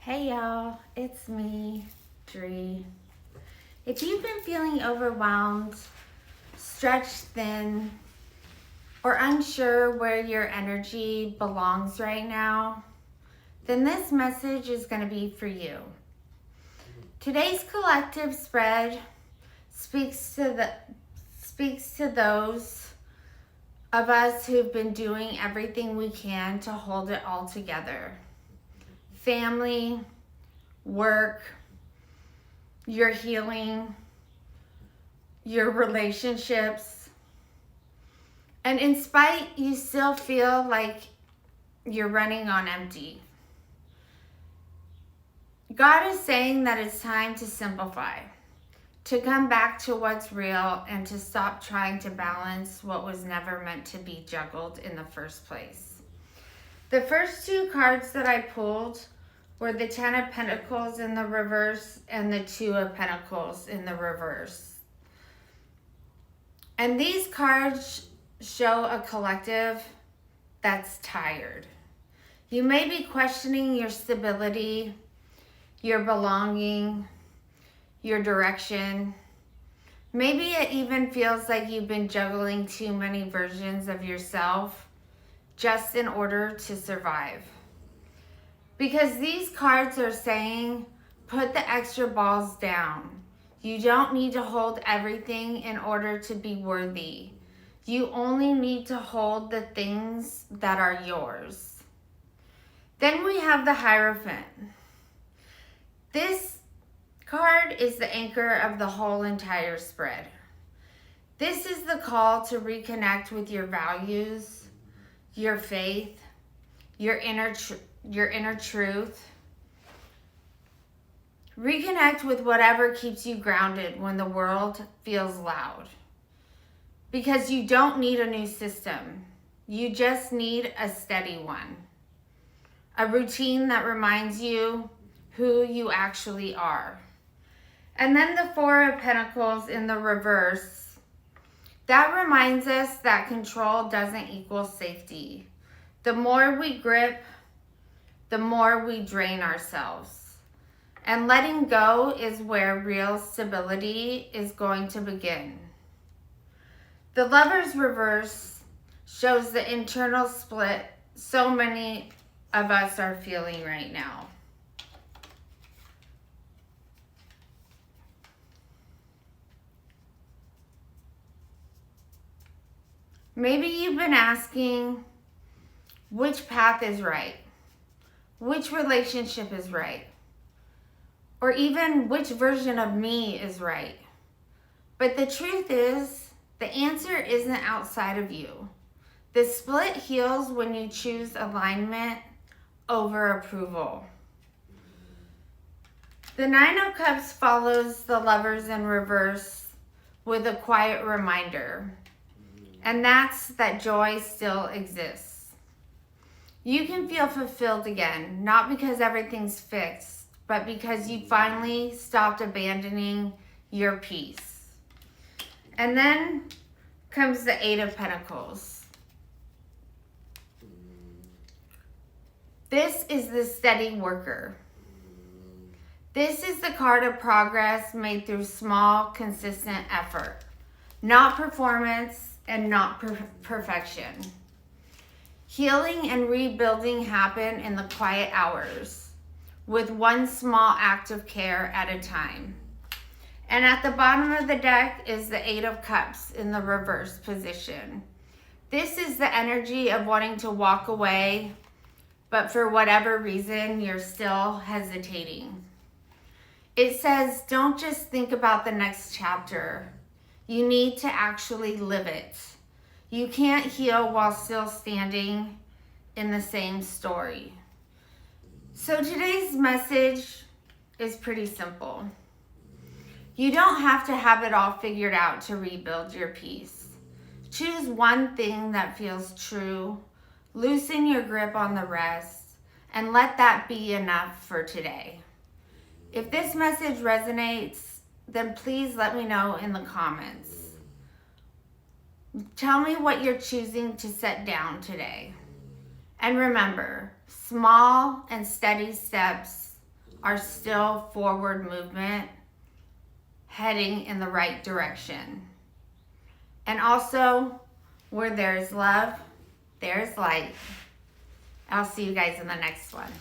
Hey y'all, it's me, Dree. If you've been feeling overwhelmed, stretched thin, or unsure where your energy belongs right now, then this message is going to be for you. Today's collective spread speaks to those of us who've been doing everything we can to hold it all together. Family, work, your healing, your relationships. And in spite, you still feel like you're running on empty. God is saying that it's time to simplify, to come back to what's real, and to stop trying to balance what was never meant to be juggled in the first place. The first two cards that I pulled were the Ten of Pentacles in the reverse and the Two of Pentacles in the reverse. And these cards show a collective that's tired. You may be questioning your stability, your belonging, your direction. Maybe it even feels like you've been juggling too many versions of yourself just in order to survive. Because these cards are saying, put the extra balls down. You don't need to hold everything in order to be worthy. You only need to hold the things that are yours. Then we have the Hierophant. This card is the anchor of the whole entire spread. This is the call to reconnect with your values, your faith, your inner truth. Reconnect with whatever keeps you grounded when the world feels loud. Because you don't need a new system. You just need a steady one. A routine that reminds you who you actually are. And then the Four of Pentacles in the reverse. That reminds us that control doesn't equal safety. The more we grip, the more we drain ourselves. And letting go is where real stability is going to begin. The Lover's reverse shows the internal split so many of us are feeling right now. Maybe you've been asking, which path is right? Which relationship is right? Or even which version of me is right? But the truth is, the answer isn't outside of you. The split heals when you choose alignment over approval. The Nine of Cups follows the Lovers in reverse with a quiet reminder, and that's that joy still exists. You can feel fulfilled again, not because everything's fixed, but because you finally stopped abandoning your peace. And then comes the Eight of Pentacles. This is the steady worker. This is the card of progress made through small, consistent effort. Not performance and not perfection. Healing and rebuilding happen in the quiet hours, with one small act of care at a time. And at the bottom of the deck is the Eight of Cups in the reverse position. This is the energy of wanting to walk away, but for whatever reason, you're still hesitating. It says, don't just think about the next chapter. You need to actually live it. You can't heal while still standing in the same story. So today's message is pretty simple. You don't have to have it all figured out to rebuild your peace. Choose one thing that feels true, loosen your grip on the rest, and let that be enough for today. If this message resonates, then please let me know in the comments. Tell me what you're choosing to set down today. And remember, small and steady steps are still forward movement, heading in the right direction. And also, where there's love, there's light. I'll see you guys in the next one.